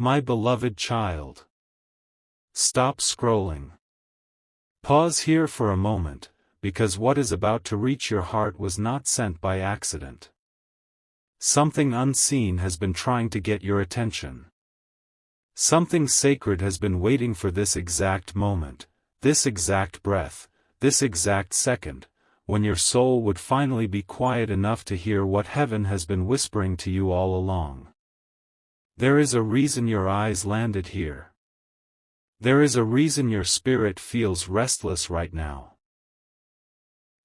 My beloved child. Stop scrolling. Pause here for a moment, because what is about to reach your heart was not sent by accident. Something unseen has been trying to get your attention. Something sacred has been waiting for this exact moment, this exact breath, this exact second, when your soul would finally be quiet enough to hear what heaven has been whispering to you all along. There is a reason your eyes landed here. There is a reason your spirit feels restless right now.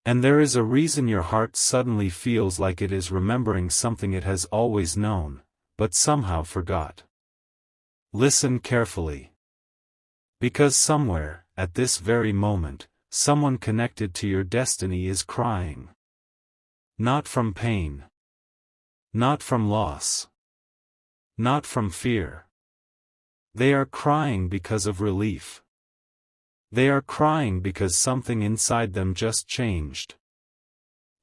And there is a reason your heart suddenly feels like it is remembering something it has always known, but somehow forgot. Listen carefully. Because somewhere, at this very moment, someone connected to your destiny is crying. Not from pain. Not from loss. Not from fear. They are crying because of relief. They are crying because something inside them just changed.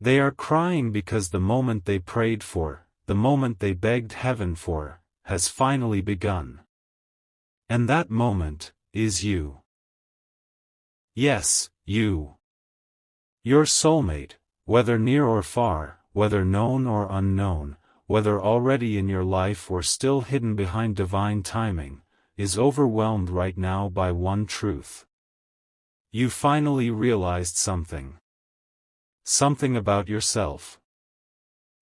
They are crying because the moment they prayed for, the moment they begged heaven for, has finally begun. And that moment is you. Yes, you. Your soulmate, whether near or far, whether known or unknown, whether already in your life or still hidden behind divine timing, is overwhelmed right now by one truth. You finally realized something. Something about yourself.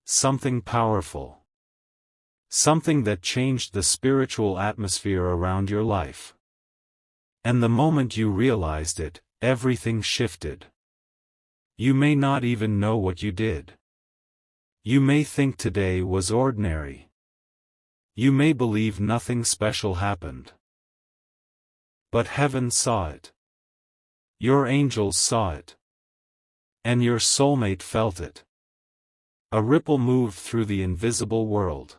Something powerful. Something that changed the spiritual atmosphere around your life. And the moment you realized it, everything shifted. You may not even know what you did. You may think today was ordinary. You may believe nothing special happened. But heaven saw it. Your angels saw it. And your soulmate felt it. A ripple moved through the invisible world.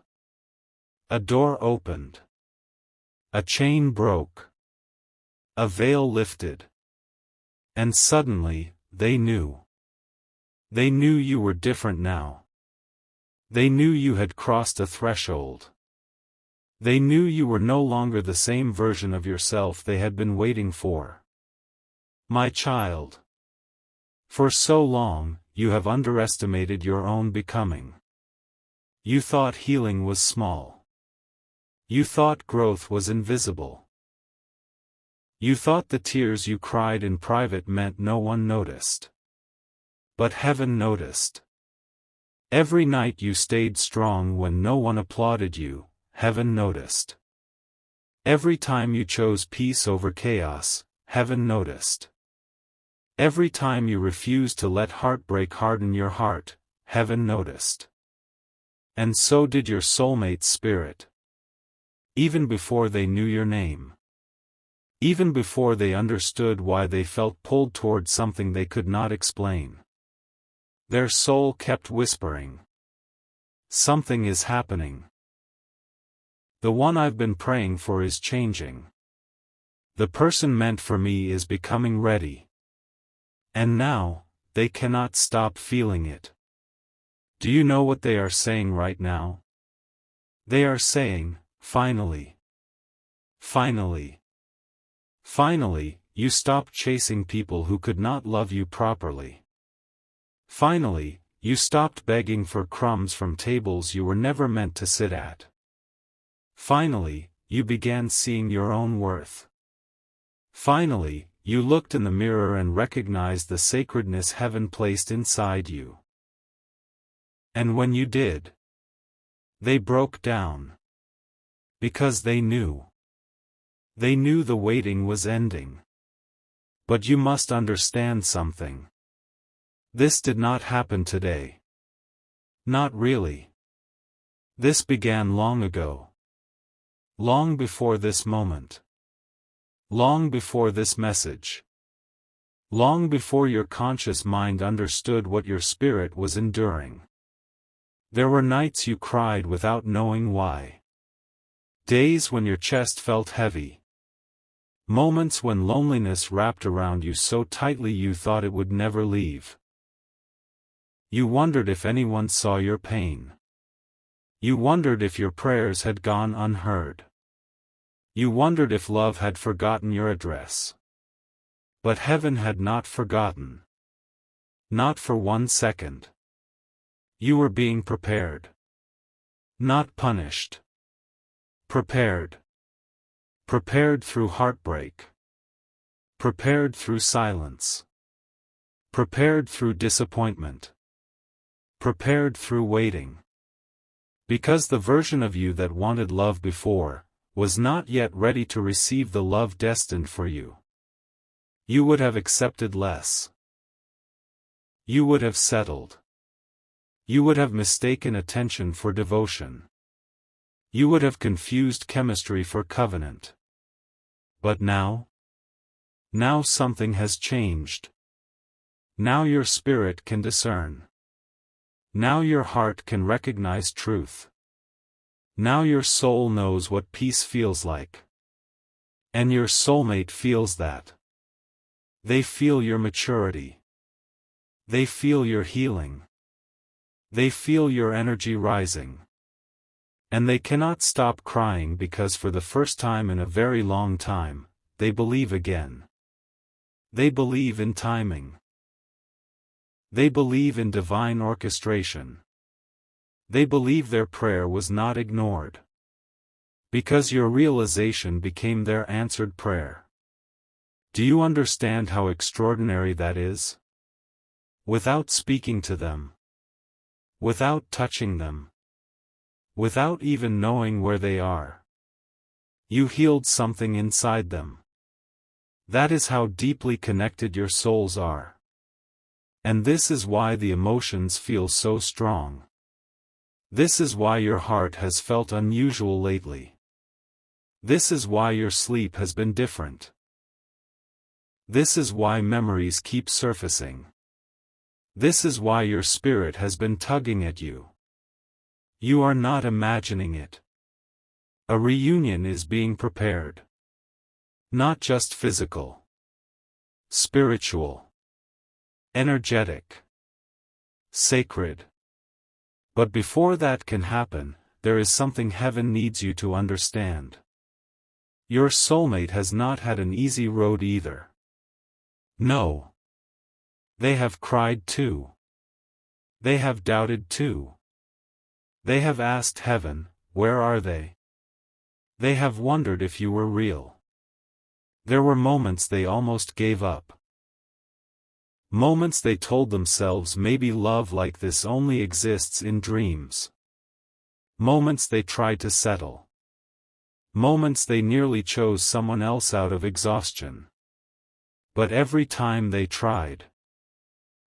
A door opened. A chain broke. A veil lifted. And suddenly, they knew. They knew you were different now. They knew you had crossed a threshold. They knew you were no longer the same version of yourself they had been waiting for. My child. For so long, you have underestimated your own becoming. You thought healing was small. You thought growth was invisible. You thought the tears you cried in private meant no one noticed. But heaven noticed. Every night you stayed strong when no one applauded you, heaven noticed. Every time you chose peace over chaos, heaven noticed. Every time you refused to let heartbreak harden your heart, heaven noticed. And so did your soulmate's spirit. Even before they knew your name. Even before they understood why they felt pulled toward something they could not explain. Their soul kept whispering. Something is happening. The one I've been praying for is changing. The person meant for me is becoming ready. And now, they cannot stop feeling it. Do you know what they are saying right now? They are saying, finally. Finally. Finally, you stopped chasing people who could not love you properly. Finally, you stopped begging for crumbs from tables you were never meant to sit at. Finally, you began seeing your own worth. Finally, you looked in the mirror and recognized the sacredness heaven placed inside you. And when you did, they broke down. Because they knew. They knew the waiting was ending. But you must understand something. This did not happen today. Not really. This began long ago. Long before this moment. Long before this message. Long before your conscious mind understood what your spirit was enduring. There were nights you cried without knowing why. Days when your chest felt heavy. Moments when loneliness wrapped around you so tightly you thought it would never leave. You wondered if anyone saw your pain. You wondered if your prayers had gone unheard. You wondered if love had forgotten your address. But heaven had not forgotten. Not for 1 second. You were being prepared. Not punished. Prepared. Prepared through heartbreak. Prepared through silence. Prepared through disappointment. Prepared through waiting. Because the version of you that wanted love before was not yet ready to receive the love destined for you. You would have accepted less. You would have settled. You would have mistaken attention for devotion. You would have confused chemistry for covenant. But now? Now something has changed. Now your spirit can discern. Now your heart can recognize truth. Now your soul knows what peace feels like. And your soulmate feels that. They feel your maturity. They feel your healing. They feel your energy rising. And they cannot stop crying because for the first time in a very long time, they believe again. They believe in timing. They believe in divine orchestration. They believe their prayer was not ignored. Because your realization became their answered prayer. Do you understand how extraordinary that is? Without speaking to them. Without touching them. Without even knowing where they are. You healed something inside them. That is how deeply connected your souls are. And this is why the emotions feel so strong. This is why your heart has felt unusual lately. This is why your sleep has been different. This is why memories keep surfacing. This is why your spirit has been tugging at you. You are not imagining it. A reunion is being prepared. Not just physical. Spiritual. Energetic. Sacred. But before that can happen, there is something heaven needs you to understand. Your soulmate has not had an easy road either. No. They have cried too. They have doubted too. They have asked heaven, where are they? They have wondered if you were real. There were moments they almost gave up. Moments they told themselves maybe love like this only exists in dreams. Moments they tried to settle. Moments they nearly chose someone else out of exhaustion. But every time they tried,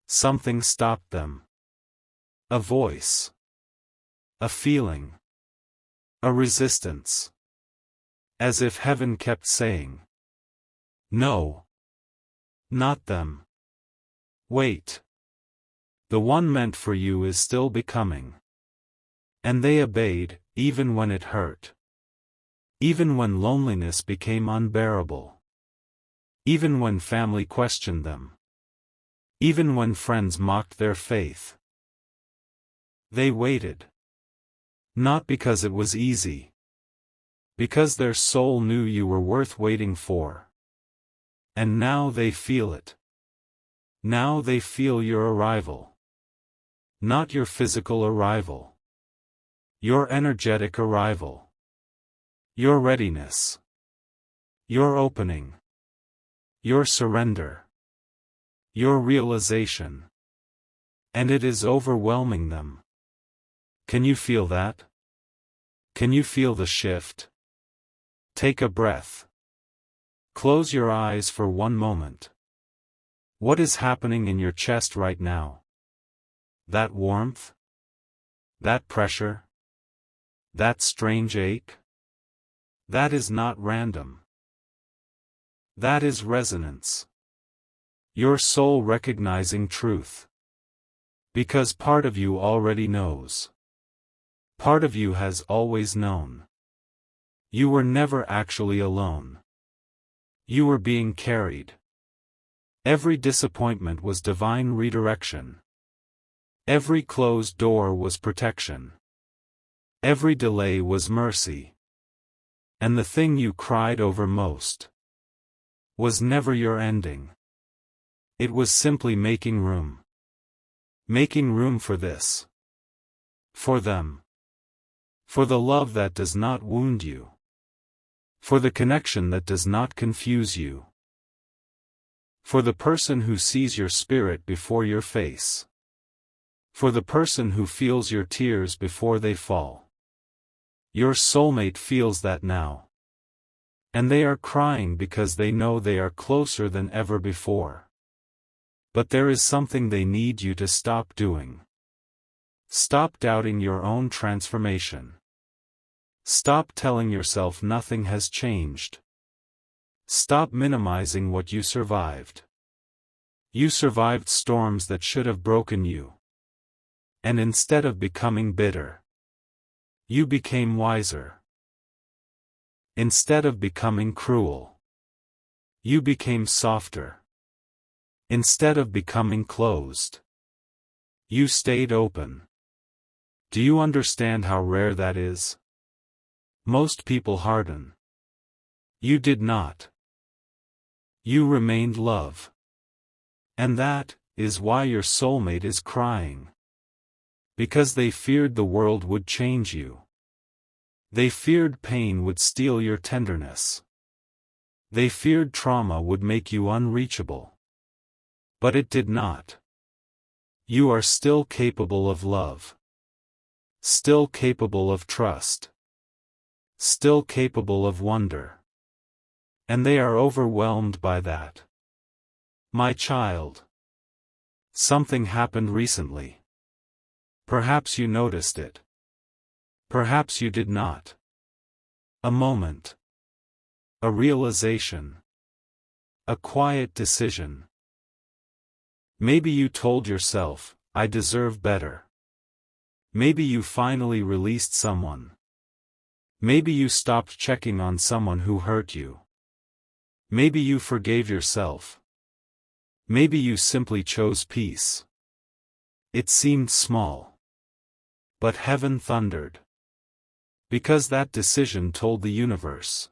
something stopped them. A voice. A feeling. A resistance. As if heaven kept saying, no. Not them. Wait. The one meant for you is still becoming. And they obeyed, even when it hurt. Even when loneliness became unbearable. Even when family questioned them. Even when friends mocked their faith. They waited. Not because it was easy. Because their soul knew you were worth waiting for. And now they feel it. Now they feel your arrival. Not your physical arrival. Your energetic arrival. Your readiness. Your opening. Your surrender. Your realization. And it is overwhelming them. Can you feel that? Can you feel the shift? Take a breath. Close your eyes for one moment. What is happening in your chest right now? That warmth? That pressure? That strange ache? That is not random. That is resonance. Your soul recognizing truth. Because part of you already knows. Part of you has always known. You were never actually alone. You were being carried. Every disappointment was divine redirection. Every closed door was protection. Every delay was mercy. And the thing you cried over most was never your ending. It was simply making room. Making room for this. For them. For the love that does not wound you. For the connection that does not confuse you. For the person who sees your spirit before your face. For the person who feels your tears before they fall. Your soulmate feels that now. And they are crying because they know they are closer than ever before. But there is something they need you to stop doing. Stop doubting your own transformation. Stop telling yourself nothing has changed. Stop minimizing what you survived. You survived storms that should have broken you. And instead of becoming bitter, you became wiser. Instead of becoming cruel, you became softer. Instead of becoming closed, you stayed open. Do you understand how rare that is? Most people harden. You did not. You remained love. And that is why your soulmate is crying. Because they feared the world would change you. They feared pain would steal your tenderness. They feared trauma would make you unreachable. But it did not. You are still capable of love. Still capable of trust. Still capable of wonder. And they are overwhelmed by that. My child. Something happened recently. Perhaps you noticed it. Perhaps you did not. A moment. A realization. A quiet decision. Maybe you told yourself, I deserve better. Maybe you finally released someone. Maybe you stopped checking on someone who hurt you. Maybe you forgave yourself. Maybe you simply chose peace. It seemed small. But heaven thundered. Because that decision told the universe,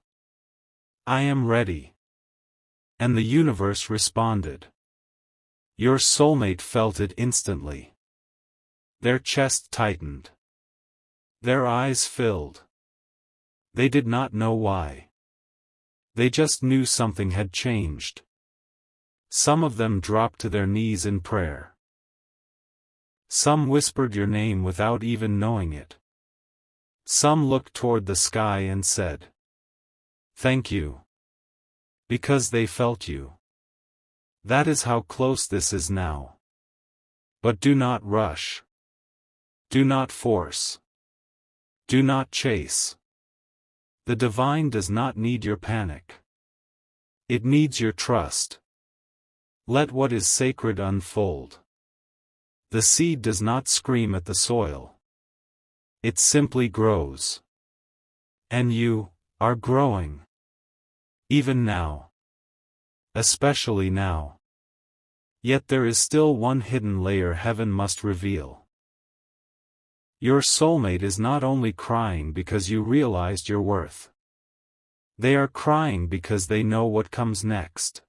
I am ready. And the universe responded. Your soulmate felt it instantly. Their chest tightened. Their eyes filled. They did not know why. They just knew something had changed. Some of them dropped to their knees in prayer. Some whispered your name without even knowing it. Some looked toward the sky and said, thank you. Because they felt you. That is how close this is now. But do not rush. Do not force. Do not chase. The divine does not need your panic. It needs your trust. Let what is sacred unfold. The seed does not scream at the soil. It simply grows. And you are growing. Even now. Especially now. Yet there is still one hidden layer heaven must reveal. Your soulmate is not only crying because you realized your worth. They are crying because they know what comes next.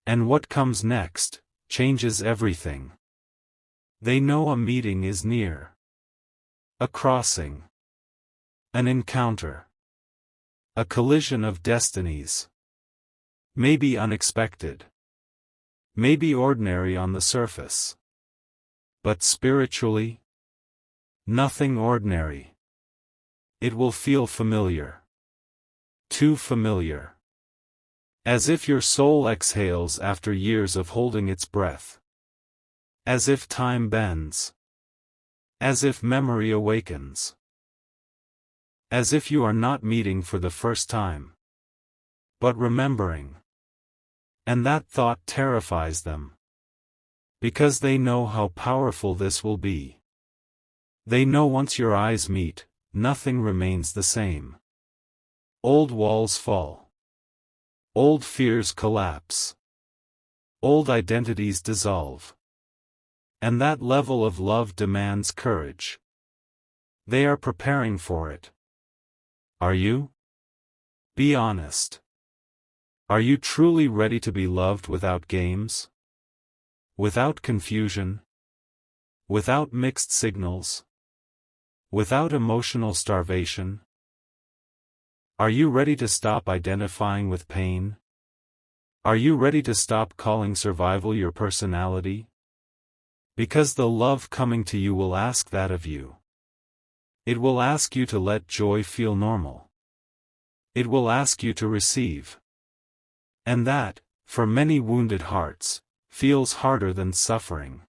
And what comes next changes everything. They know a meeting is near. A crossing. An encounter. A collision of destinies. Maybe unexpected. Maybe ordinary on the surface. But spiritually? Nothing ordinary. It will feel familiar. Too familiar. As if your soul exhales after years of holding its breath. As if time bends. As if memory awakens. As if you are not meeting for the first time. But remembering. And that thought terrifies them. Because they know how powerful this will be. They know once your eyes meet, nothing remains the same. Old walls fall. Old fears collapse. Old identities dissolve. And that level of love demands courage. They are preparing for it. Are you? Be honest. Are you truly ready to be loved without games? Without confusion? Without mixed signals? Without emotional starvation? Are you ready to stop identifying with pain? Are you ready to stop calling survival your personality? Because the love coming to you will ask that of you. It will ask you to let joy feel normal. It will ask you to receive. And that, for many wounded hearts, feels harder than suffering.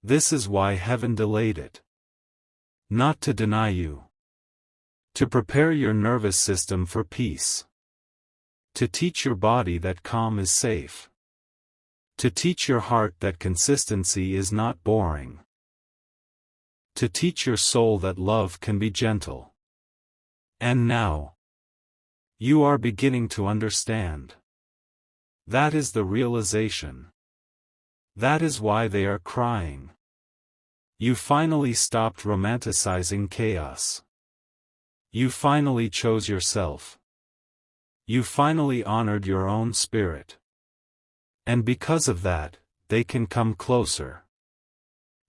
This is why heaven delayed it. Not to deny you. To prepare your nervous system for peace. To teach your body that calm is safe. To teach your heart that consistency is not boring. To teach your soul that love can be gentle. And now, you are beginning to understand. That is the realization. That is why they are crying. You finally stopped romanticizing chaos. You finally chose yourself. You finally honored your own spirit. And because of that, they can come closer.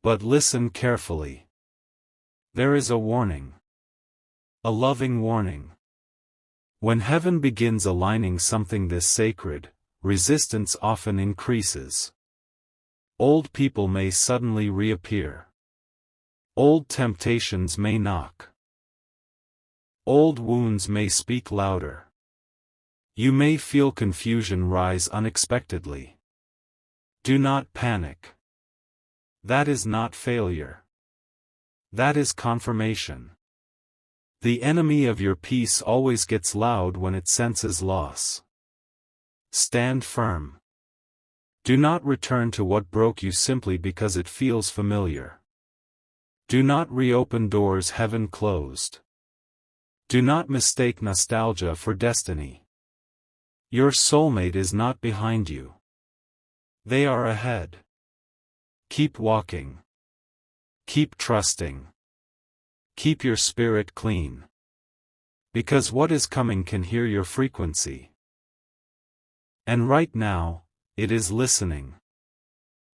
But listen carefully. There is a warning. A loving warning. When heaven begins aligning something this sacred, resistance often increases. Old people may suddenly reappear. Old temptations may knock. Old wounds may speak louder. You may feel confusion rise unexpectedly. Do not panic. That is not failure. That is confirmation. The enemy of your peace always gets loud when it senses loss. Stand firm. Do not return to what broke you simply because it feels familiar. Do not reopen doors heaven closed. Do not mistake nostalgia for destiny. Your soulmate is not behind you. They are ahead. Keep walking. Keep trusting. Keep your spirit clean. Because what is coming can hear your frequency. And right now, it is listening.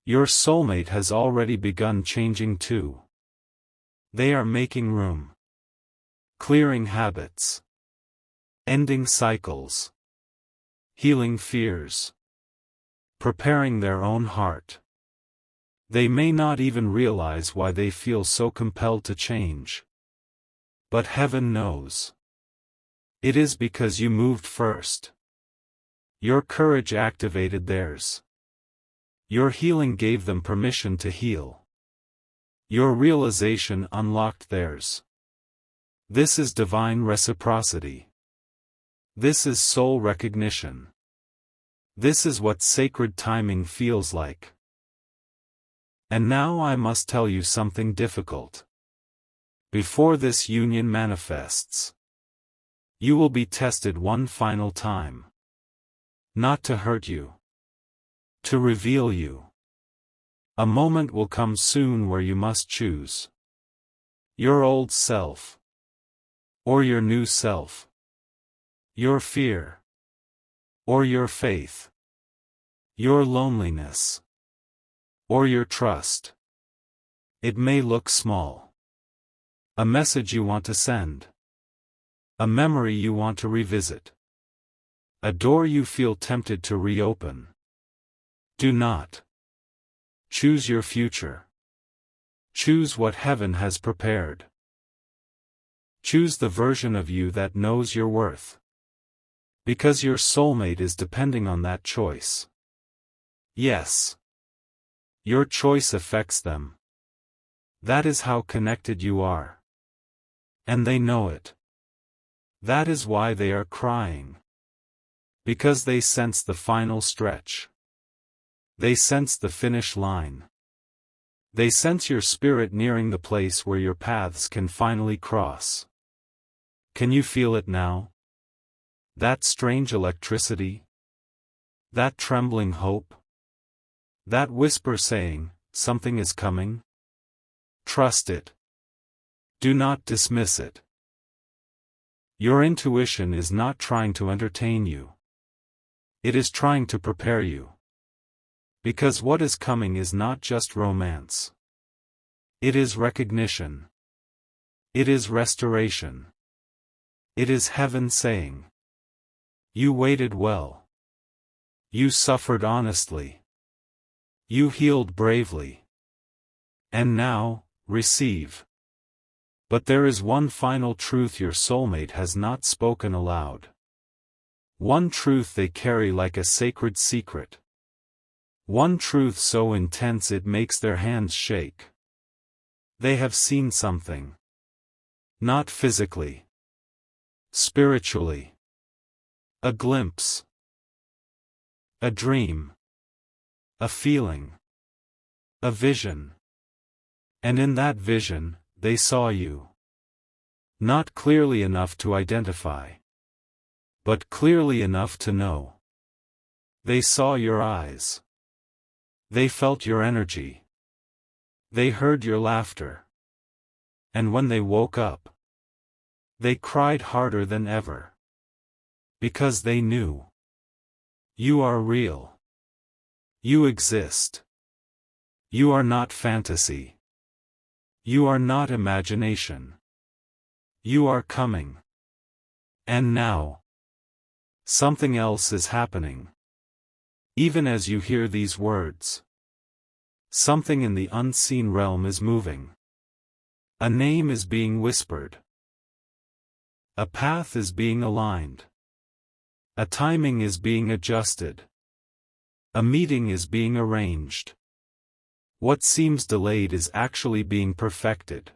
Your soulmate has already begun changing too. They are making room. Clearing habits. Ending cycles. Healing fears. Preparing their own heart. They may not even realize why they feel so compelled to change. But heaven knows. It is because you moved first. Your courage activated theirs. Your healing gave them permission to heal. Your realization unlocked theirs. This is divine reciprocity. This is soul recognition. This is what sacred timing feels like. And now I must tell you something difficult. Before this union manifests, you will be tested one final time. Not to hurt you. To reveal you. A moment will come soon where you must choose. Your old self. Or your new self. Your fear. Or your faith. Your loneliness. Or your trust. It may look small. A message you want to send. A memory you want to revisit. A door you feel tempted to reopen. Do not. Choose your future. Choose what heaven has prepared. Choose the version of you that knows your worth. Because your soulmate is depending on that choice. Yes. Your choice affects them. That is how connected you are. And they know it. That is why they are crying. Because they sense the final stretch. They sense the finish line. They sense your spirit nearing the place where your paths can finally cross. Can you feel it now? That strange electricity? That trembling hope? That whisper saying, something is coming? Trust it. Do not dismiss it. Your intuition is not trying to entertain you. It is trying to prepare you. Because what is coming is not just romance. It is recognition. It is restoration. It is heaven saying, you waited well. You suffered honestly. You healed bravely. And now, receive. But there is one final truth your soulmate has not spoken aloud. One truth they carry like a sacred secret. One truth so intense it makes their hands shake. They have seen something. Not physically. Spiritually. A glimpse. A dream. A feeling. A vision. And in that vision, they saw you. Not clearly enough to identify. But clearly enough to know. They saw your eyes. They felt your energy. They heard your laughter. And when they woke up, they cried harder than ever. Because they knew. You are real. You exist. You are not fantasy. You are not imagination. You are coming. And now, something else is happening. Even as you hear these words, something in the unseen realm is moving. A name is being whispered. A path is being aligned. A timing is being adjusted. A meeting is being arranged. What seems delayed is actually being perfected.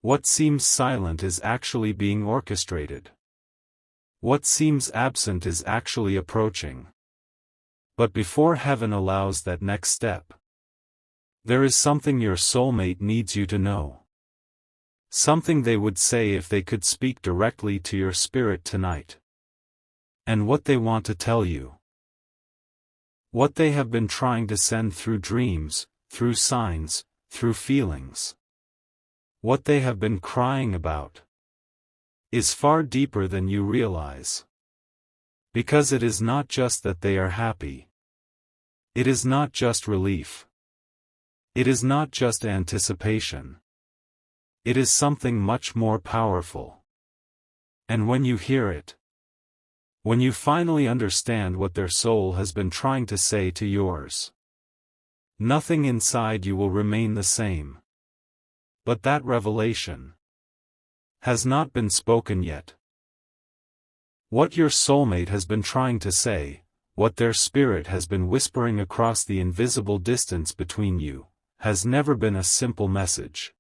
What seems silent is actually being orchestrated. What seems absent is actually approaching. But before heaven allows that next step, there is something your soulmate needs you to know. Something they would say if they could speak directly to your spirit tonight. And what they want to tell you. What they have been trying to send through dreams, through signs, through feelings. What they have been crying about is far deeper than you realize. Because it is not just that they are happy. It is not just relief. It is not just anticipation. It is something much more powerful. And when you hear it, when you finally understand what their soul has been trying to say to yours, nothing inside you will remain the same. But that revelation has not been spoken yet. What your soulmate has been trying to say, what their spirit has been whispering across the invisible distance between you, has never been a simple message.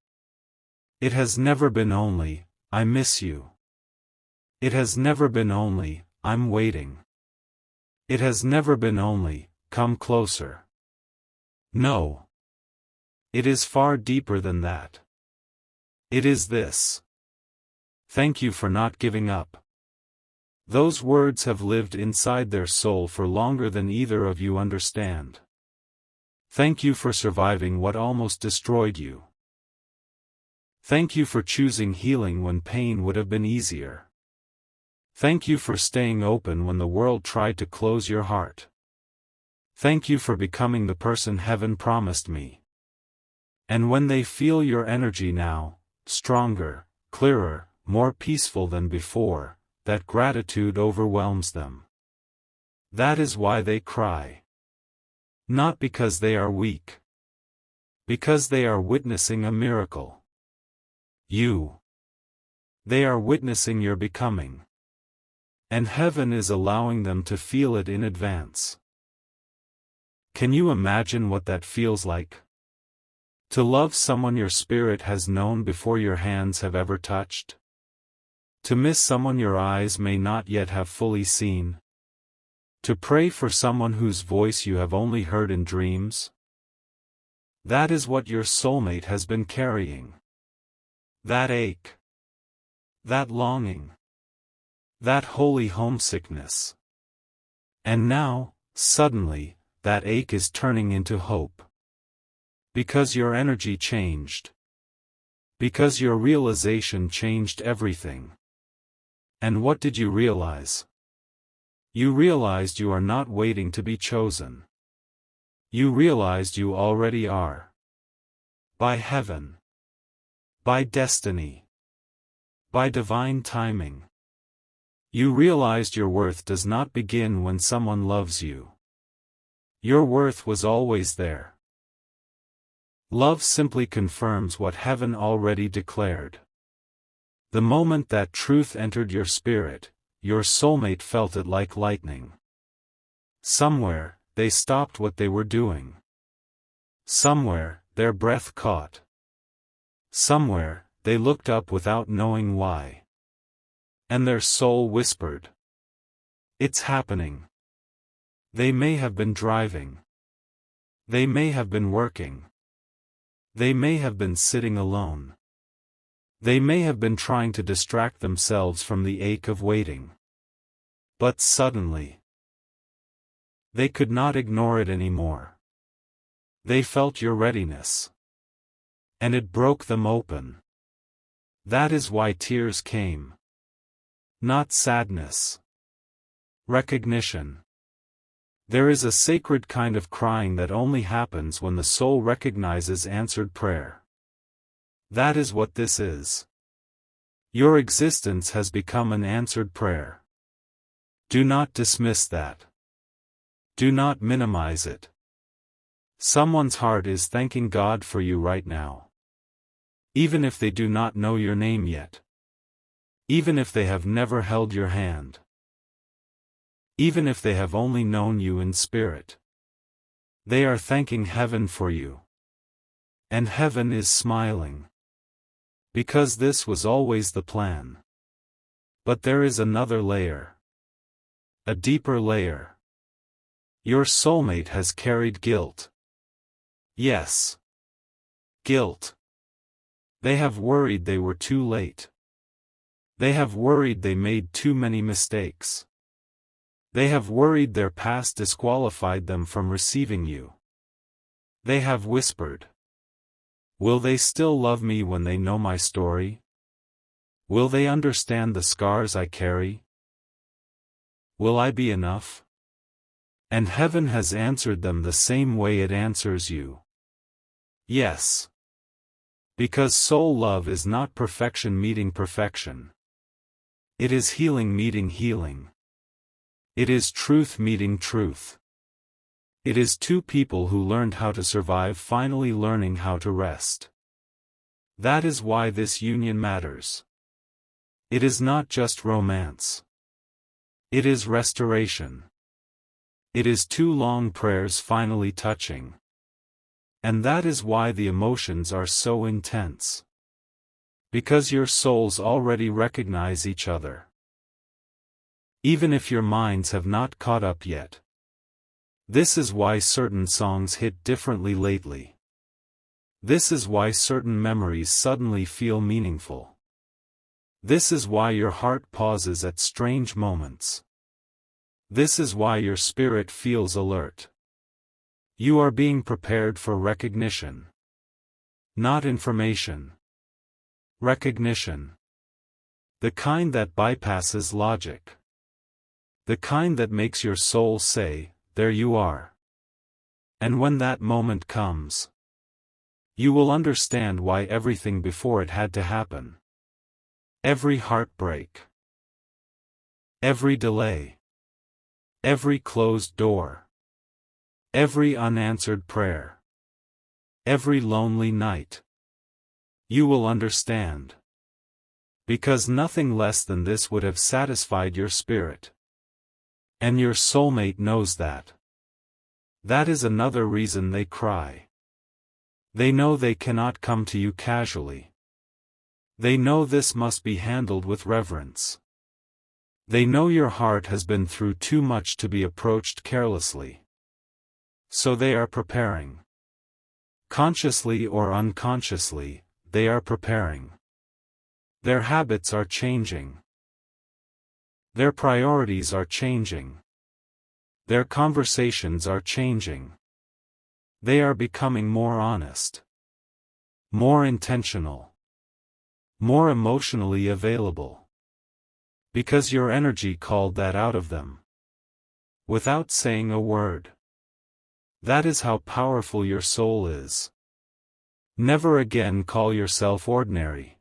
It has never been only, I miss you. It has never been only, I'm waiting. It has never been only, come closer. No. It is far deeper than that. It is this. Thank you for not giving up. Those words have lived inside their soul for longer than either of you understand. Thank you for surviving what almost destroyed you. Thank you for choosing healing when pain would have been easier. Thank you for staying open when the world tried to close your heart. Thank you for becoming the person heaven promised me. And when they feel your energy now, stronger, clearer, more peaceful than before, that gratitude overwhelms them. That is why they cry. Not because they are weak. Because they are witnessing a miracle. They are witnessing your becoming. And heaven is allowing them to feel it in advance. Can you imagine what that feels like? To love someone your spirit has known before your hands have ever touched? To miss someone your eyes may not yet have fully seen? To pray for someone whose voice you have only heard in dreams? That is what your soulmate has been carrying. That ache. That longing. That holy homesickness. And now, suddenly, that ache is turning into hope. Because your energy changed. Because your realization changed everything. And what did you realize? You realized you are not waiting to be chosen. You realized you already are. By heaven. By destiny. By divine timing. You realized your worth does not begin when someone loves you. Your worth was always there. Love simply confirms what heaven already declared. The moment that truth entered your spirit, your soulmate felt it like lightning. Somewhere, they stopped what they were doing. Somewhere, their breath caught. Somewhere, they looked up without knowing why. And their soul whispered, "It's happening." They may have been driving. They may have been working. They may have been sitting alone. They may have been trying to distract themselves from the ache of waiting. But suddenly, they could not ignore it anymore. They felt your readiness. And it broke them open. That is why tears came. Not sadness. Recognition. There is a sacred kind of crying that only happens when the soul recognizes answered prayer. That is what this is. Your existence has become an answered prayer. Do not dismiss that. Do not minimize it. Someone's heart is thanking God for you right now. Even if they do not know your name yet. Even if they have never held your hand. Even if they have only known you in spirit. They are thanking heaven for you. And heaven is smiling. Because this was always the plan. But there is another layer. A deeper layer. Your soulmate has carried guilt. Yes. Guilt. They have worried they were too late. They have worried they made too many mistakes. They have worried their past disqualified them from receiving you. They have whispered, "Will they still love me when they know my story? Will they understand the scars I carry? Will I be enough?" And heaven has answered them the same way it answers you. Yes. Because soul love is not perfection meeting perfection. It is healing meeting healing. It is truth meeting truth. It is two people who learned how to survive finally learning how to rest. That is why this union matters. It is not just romance. It is restoration. It is two long prayers finally touching. And that is why the emotions are so intense. Because your souls already recognize each other. Even if your minds have not caught up yet. This is why certain songs hit differently lately. This is why certain memories suddenly feel meaningful. This is why your heart pauses at strange moments. This is why your spirit feels alert. You are being prepared for recognition. Not information. Recognition. The kind that bypasses logic. The kind that makes your soul say, "There you are." And when that moment comes, you will understand why everything before it had to happen. Every heartbreak. Every delay. Every closed door. Every unanswered prayer. Every lonely night. You will understand. Because nothing less than this would have satisfied your spirit. And your soulmate knows that. That is another reason they cry. They know they cannot come to you casually. They know this must be handled with reverence. They know your heart has been through too much to be approached carelessly. So they are preparing. Consciously or unconsciously, they are preparing. Their habits are changing. Their priorities are changing. Their conversations are changing. They are becoming more honest. More intentional. More emotionally available. Because your energy called that out of them. Without saying a word. That is how powerful your soul is. Never again call yourself ordinary.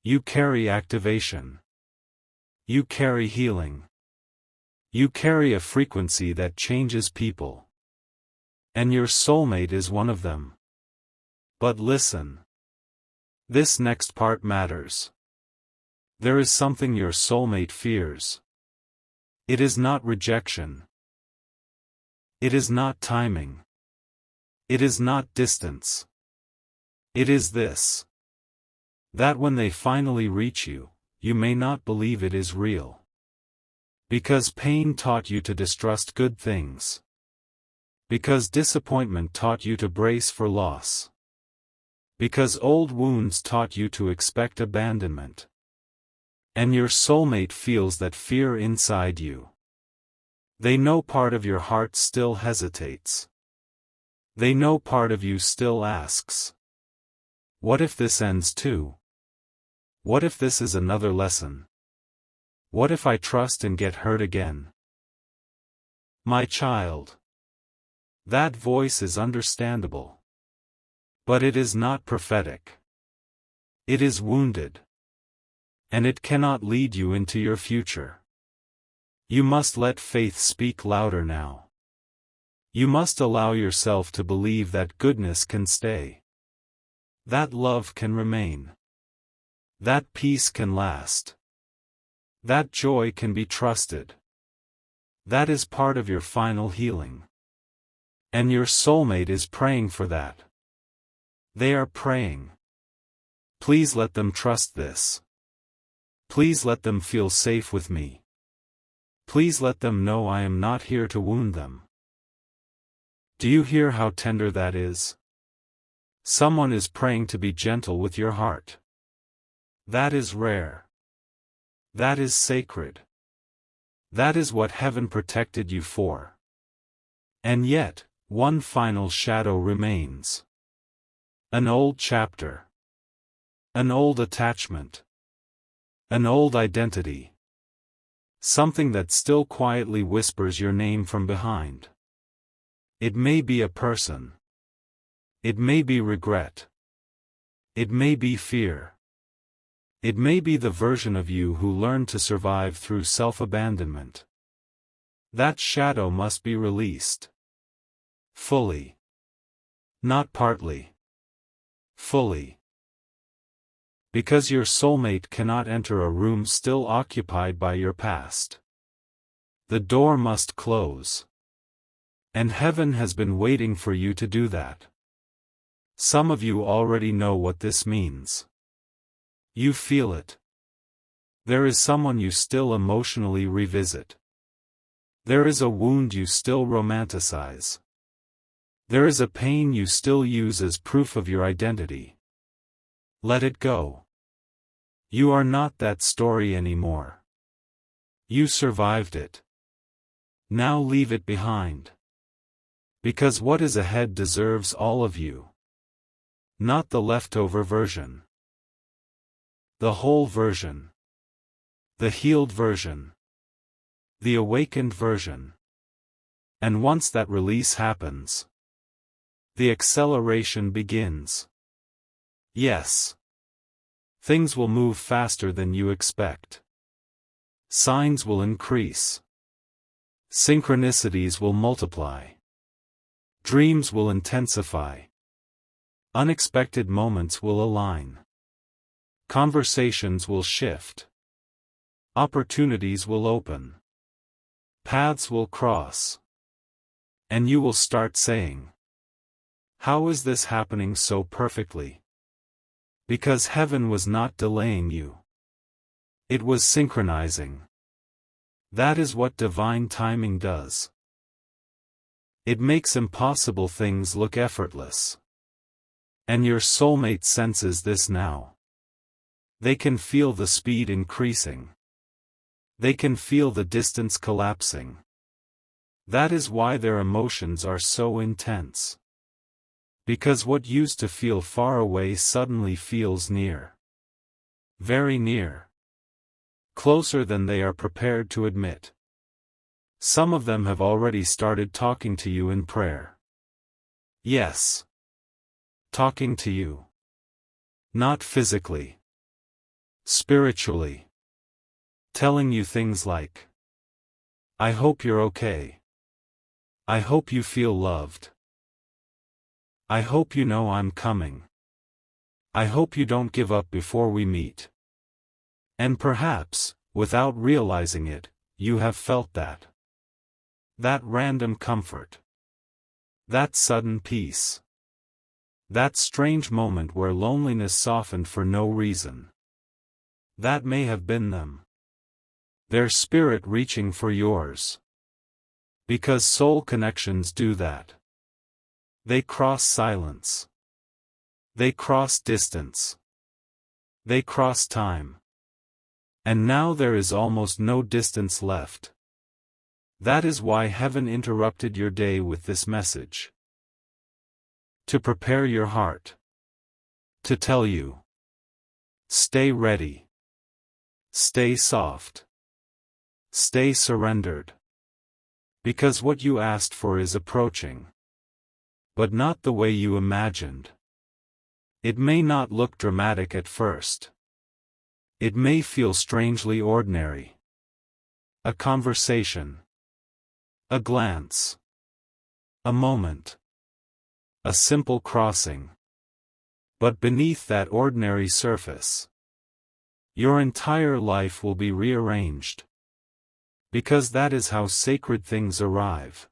You carry activation. You carry healing. You carry a frequency that changes people. And your soulmate is one of them. But listen. This next part matters. There is something your soulmate fears. It is not rejection. It is not timing. It is not distance. It is this. That when they finally reach you, you may not believe it is real. Because pain taught you to distrust good things. Because disappointment taught you to brace for loss. Because old wounds taught you to expect abandonment. And your soulmate feels that fear inside you. They know part of your heart still hesitates. They know part of you still asks. What if this ends too? What if this is another lesson? What if I trust and get hurt again? My child. That voice is understandable. But it is not prophetic. It is wounded. And it cannot lead you into your future. You must let faith speak louder now. You must allow yourself to believe that goodness can stay. That love can remain. That peace can last. That joy can be trusted. That is part of your final healing. And your soulmate is praying for that. They are praying. Please let them trust this. Please let them feel safe with me. Please let them know I am not here to wound them. Do you hear how tender that is? Someone is praying to be gentle with your heart. That is rare. That is sacred. That is what heaven protected you for. And yet, one final shadow remains. An old chapter. An old attachment. An old identity. Something that still quietly whispers your name from behind. It may be a person. It may be regret. It may be fear. It may be the version of you who learned to survive through self-abandonment. That shadow must be released. Fully. Not partly. Fully. Because your soulmate cannot enter a room still occupied by your past. The door must close. And heaven has been waiting for you to do that. Some of you already know what this means. You feel it. There is someone you still emotionally revisit. There is a wound you still romanticize. There is a pain you still use as proof of your identity. Let it go. You are not that story anymore. You survived it. Now leave it behind. Because what is ahead deserves all of you. Not the leftover version. The whole version. The healed version. The awakened version. And once that release happens, the acceleration begins. Yes. Things will move faster than you expect. Signs will increase. Synchronicities will multiply. Dreams will intensify. Unexpected moments will align. Conversations will shift. Opportunities will open. Paths will cross. And you will start saying, "How is this happening so perfectly?" Because heaven was not delaying you. It was synchronizing. That is what divine timing does. It makes impossible things look effortless. And your soulmate senses this now. They can feel the speed increasing. They can feel the distance collapsing. That is why their emotions are so intense. Because what used to feel far away suddenly feels near. Very near. closer than they are prepared to admit. Some of them have already started talking to you in prayer. Yes. Talking to you. Not physically. Spiritually. Telling you things like, I hope you're okay. I hope you feel loved. I hope you know I'm coming. I hope you don't give up before we meet. And perhaps, without realizing it, you have felt that. That random comfort. That sudden peace. That strange moment where loneliness softened for no reason. That may have been them. Their spirit reaching for yours. Because soul connections do that. They cross silence. They cross distance. They cross time. And now there is almost no distance left. That is why heaven interrupted your day with this message. To prepare your heart. To tell you. Stay ready. Stay soft. Stay surrendered. Because what you asked for is approaching. But not the way you imagined. It may not look dramatic at first. It may feel strangely ordinary. A conversation. A glance. A moment. A simple crossing. But beneath that ordinary surface, your entire life will be rearranged. Because that is how sacred things arrive.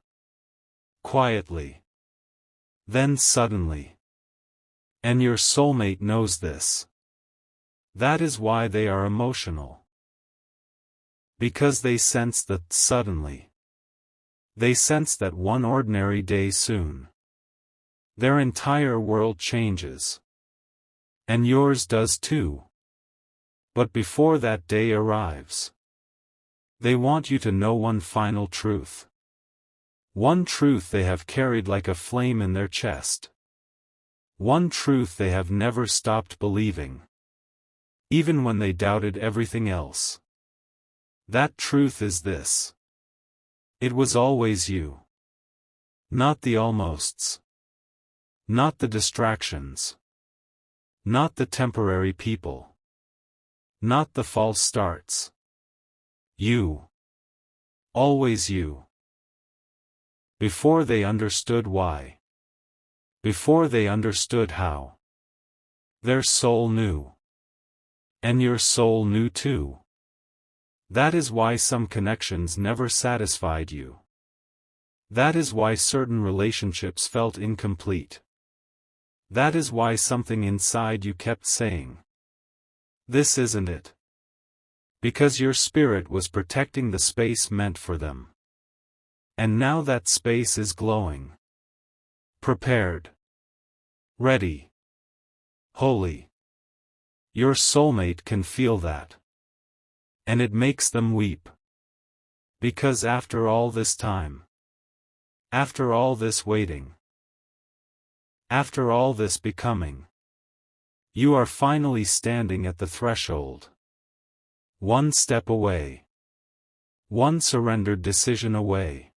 Quietly. Then suddenly. And your soulmate knows this. That is why they are emotional. Because they sense that suddenly. They sense that one ordinary day soon. Their entire world changes. And yours does too. But before that day arrives, they want you to know one final truth. One truth they have carried like a flame in their chest. One truth they have never stopped believing. Even when they doubted everything else. That truth is this. It was always you. Not the almosts. Not the distractions. Not the temporary people. Not the false starts. You. Always you. Before they understood why. Before they understood how. Their soul knew. And your soul knew too. That is why some connections never satisfied you. That is why certain relationships felt incomplete. That is why something inside you kept saying, this isn't it. Because your spirit was protecting the space meant for them. And now that space is glowing. Prepared. Ready. Holy. Your soulmate can feel that. And it makes them weep. Because after all this time. After all this waiting. After all this becoming. You are finally standing at the threshold. One step away. One surrendered decision away.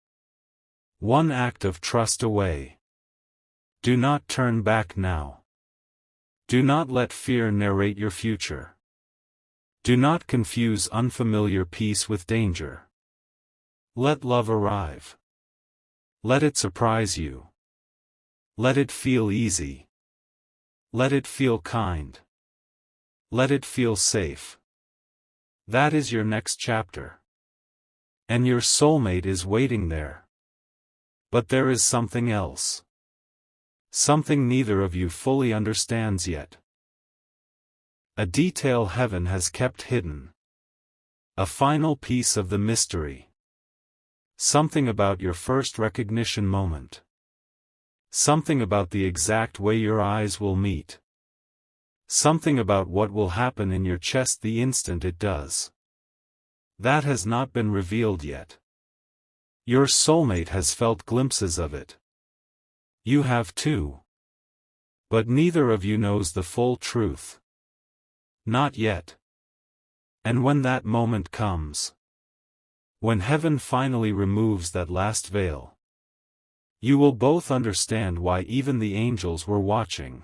One act of trust away. Do not turn back now. Do not let fear narrate your future. Do not confuse unfamiliar peace with danger. Let love arrive. Let it surprise you. Let it feel easy. Let it feel kind. Let it feel safe. That is your next chapter. And your soulmate is waiting there. But there is something else. Something neither of you fully understands yet. A detail heaven has kept hidden. A final piece of the mystery. Something about your first recognition moment. Something about the exact way your eyes will meet. Something about what will happen in your chest the instant it does. That has not been revealed yet. Your soulmate has felt glimpses of it. You have too. But neither of you knows the full truth. Not yet. And when that moment comes, when heaven finally removes that last veil, you will both understand why even the angels were watching.